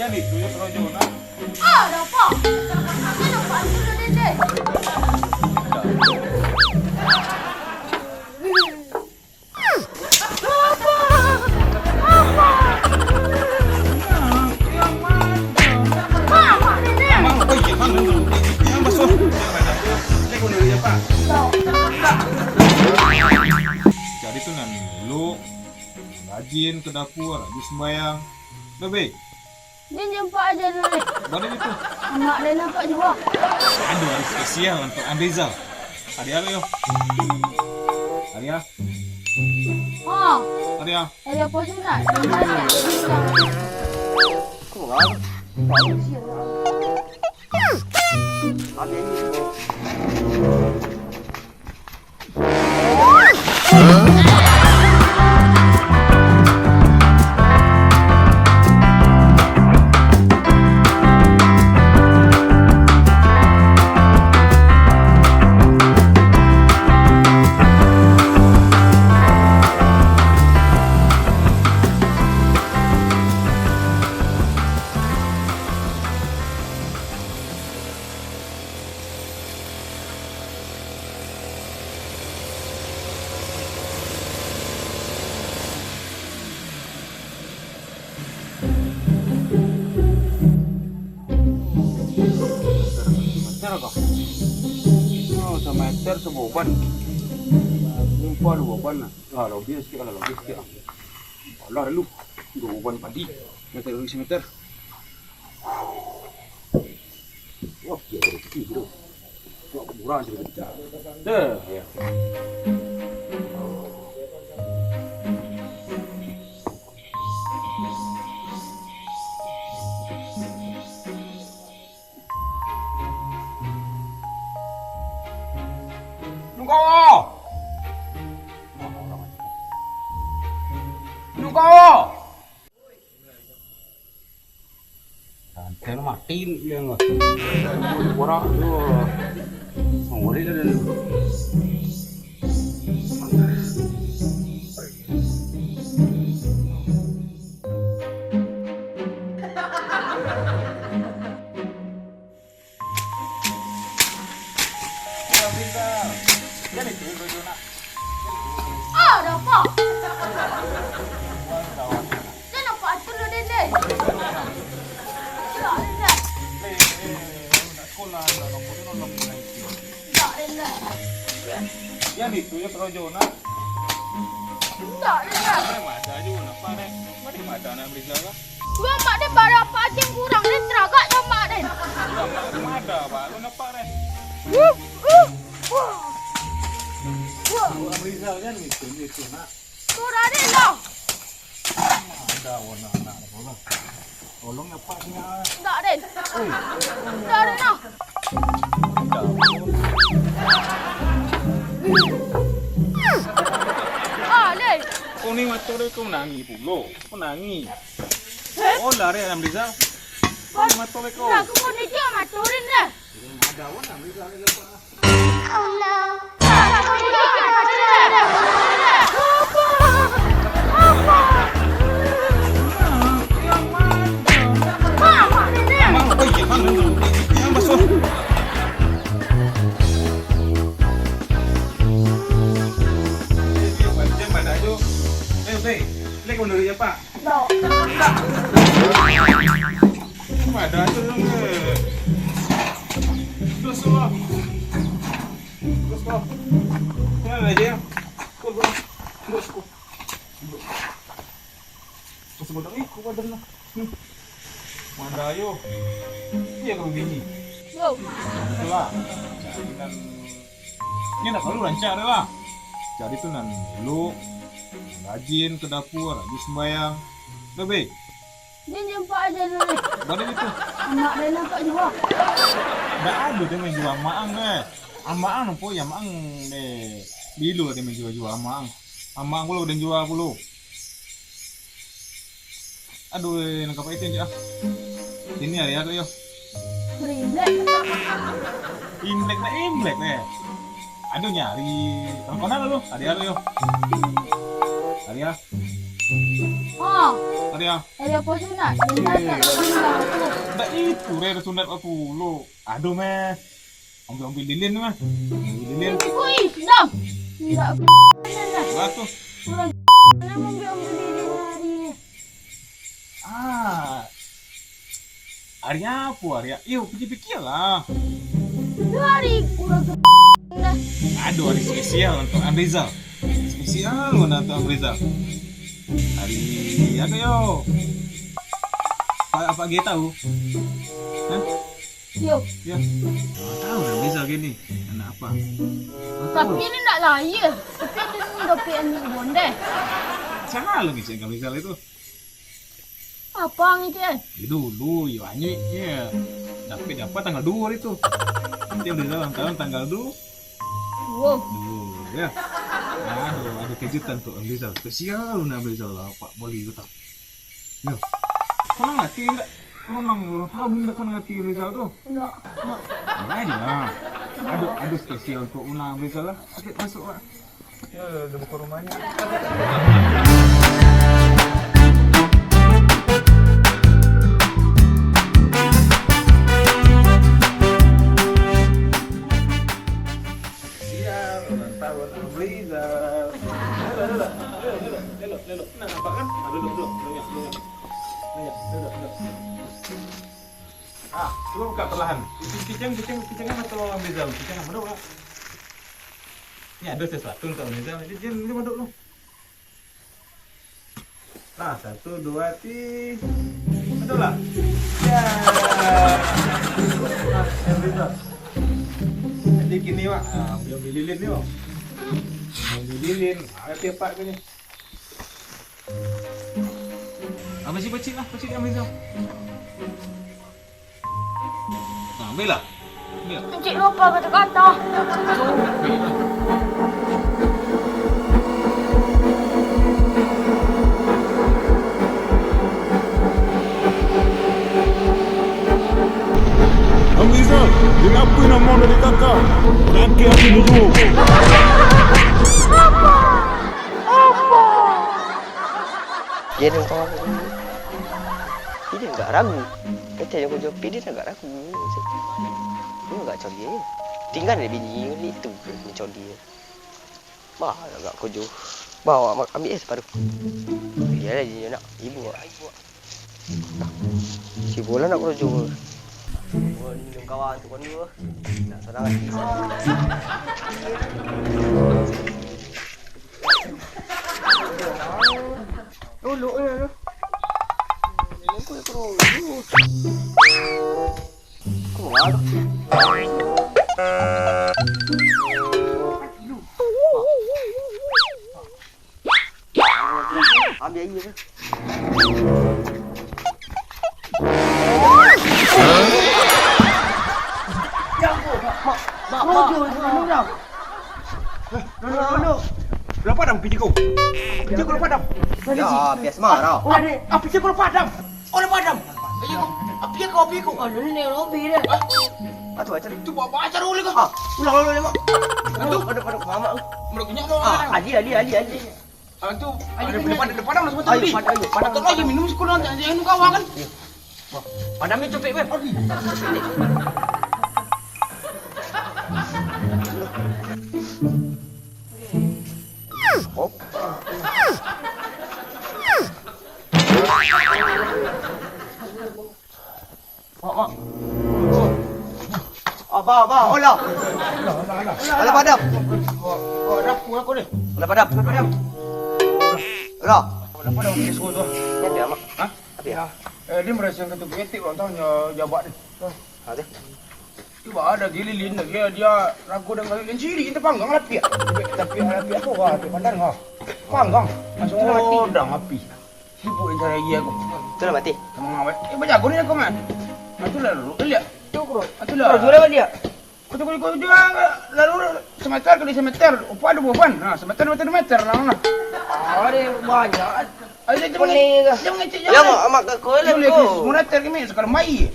Yan itu ya Projo na. Ada apa? Kenapa dulu deh? Jadi tuh nan lu rajin ke dapur, habis sembayang. Bebe, Dia jumpa aja dulu. mana itu? Mak dia nampak juga. Aduh, hari spesial untuk Andrizal. Adia lo yo. Adia, Oh, Adia. ada apa sih nak? Kurang. Ada ini. Oh, semeter sebuban. Lupa dua ban lah. Ah, lebih sikit lah, lebih sikit lah. Allah lu, dua ban padi. Meter lebih semeter. Wah, dia rezeki tu. Wah, murah sih kita. Dah, ya. Thế nó mà tin liền rồi. Quá đó, không có đi ra đây. Ada apa? Dia nampak dulu deh. Yan itu ya Projo na. Tak ada. Mana ada juga na pa deh. Mana ada na Andrizal lah. Gua mak dia pada apa aja yang kurang dia teragak dah mak dia. Mana ada pak, lu napa deh? Andrizal kan itu na. Kurang dia lah. Ada warna anak apa? Tolong apa punya? Tak ada. Tak ada lah. Ah, leh. Kau ni macam dia kau nangi pulo, kau nangi. Oh lari Andrizal. Kau ni macam dia kau. Aku mau dia maturin dah. Ada warna Andrizal ni apa? Oh no. Aku mau dia maturin dah. Mama ni. Emang apa yang mana? Yang basuh. Lek mundur ya Pak. Tak. Ada tu dong. Terus lo. Terus lo. Mana aja? Kau. Terus kau. Terus kau tak ikut pada lah. Mana ayo? Iya kau bini. Yo. Itulah. Jadi kan ini nak perlu rancak dah lah. Jadi tu nan lu rajin ke dapur, habis sembayang. Bebe, Dia jumpa aja dulu. mana itu? Mak dia nampak juga. Dah ada dia main jual maang deh. Amaang po ya maang deh. Bilu dia main jual amaang. Amaang pula udah jual pula. Aduh, nak apa itu aja. Ini hari aku yo. Berimlek. Imlek deh. Aduh nyari. Telepon lu, ada lu yo. Ada ya. Oh, Arya. ada apa sunat? Sunat tak bilang aku. Tak itu reda sunat aku lo. Aduh meh. Ambil lilin mah. Ambil lilin. Oi, dah. Tidak Batu. kurang nama ambil diri hari ni. Ah. Arya apa Arya? Yuk pikir-pikir lah. Hari kurang dah. Aduh hari spesial untuk Amrizal. Spesial untuk Amrizal. Hari apa yo? Apa dia tahu? Hah? Yo, Ya. Tahu Amrizal gini. Anak apa? tapi ni nak laya. Tapi ada ni dompet ambil bonda. Salah lagi sih Amrizal itu. Apa ni dia? Dulu yo anjing ya. Dapat tanggal 2 itu. Nanti Amrizal ulang tahun tanggal 2. Wow. Ya. Aduh, ada kejutan untuk Amrizal. Spesial untuk Amrizal lah, Pak Boleh itu tak. Ya. Kau ngerti enggak? Kau tahu enggak kau ngerti Amrizal tuh? Enggak. Aja lah. Aduh spesial untuk ulang Amrizal lah. Oke, masuk lah. Ya, udah buka rumahnya. Coba buka perlahan. Kicang atau Amrizal? Kicang mana dulu? Ini ada sesuatu untuk Amrizal. Dia mana dulu? Nah, 1, 2, 3. Betul lah. Ya. Amrizal. Jadi gini Wak, ambil lilin ni Wak. Ambil lilin, ada tiap ni. Ambil pecik lah Amrizal. Ambil lah. Encik lupa kata-kata. Amrizal, kenapa nak mau dari kakak? Nanti aku nunggu. Dia dan kawan dia enggak ragu. Kata yang kau jawab dia enggak ragu. Dia enggak cari dia. Tinggal ada bini ni tu macam dia. Bah enggak kau jawab. Bawa ambil separuh. Dia lah dia nak ibu. Si bola nak kau jawab. Oh ni kawan tu kan dua. Nak senang hati. Dulu ya. Ambil air ke? Lo padam pijak kau. Pijak kau padam. Ya, biasa marah. Apa pijak kau padam? Orang padam. Pijak kau. Aduh ni lebih dah. Atu ajar. Tu buat ajar oleh kau. Ulang mak. Itu Pada mama. mereka punya kau. Ali. Itu ada depan lah semua Ayo, tadi. padam. Patut lagi minum sekolah jangan kawan kan. Padamnya copek weh. Hop. Mak. Abah, olah. Olah padam. Oh, dapur aku ni. Olah padam. Olah. Dapat dah okey semua tu. Ni dia mak. Ha? Apa ya? Dia merasa kata ketik orang tahu jabat ni. Ada. Cuba ada gililin dia ragu dengan lilin ciri kita panggang api. Tapi api apa wah api pandang ha. Panggang. Langsung mati dah api. Ibu yang cari dia aku. Tu dah mati. Sama ngawet. Bajago ni aku man. Itu lalu lihat. Tu bro. Itu lah. Kau jual dia. Kau dia lalu semeter kali semeter. Apa ada bukan? Ha, semeter lah. Ada banyak. Ada Kuning ke? Jangan ngecek Ya mak kau lah kau. Semua ter kami sekarang mai.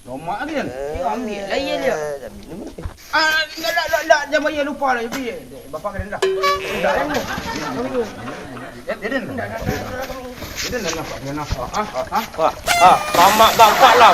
Lama lagi kan. Ambil lah ya dia. Minum. Enggak, jangan bayar lupa lah. Tapi bapak kena dah. Dah. Dia dah. Ini nak nampak. Ah, mama bapak lah.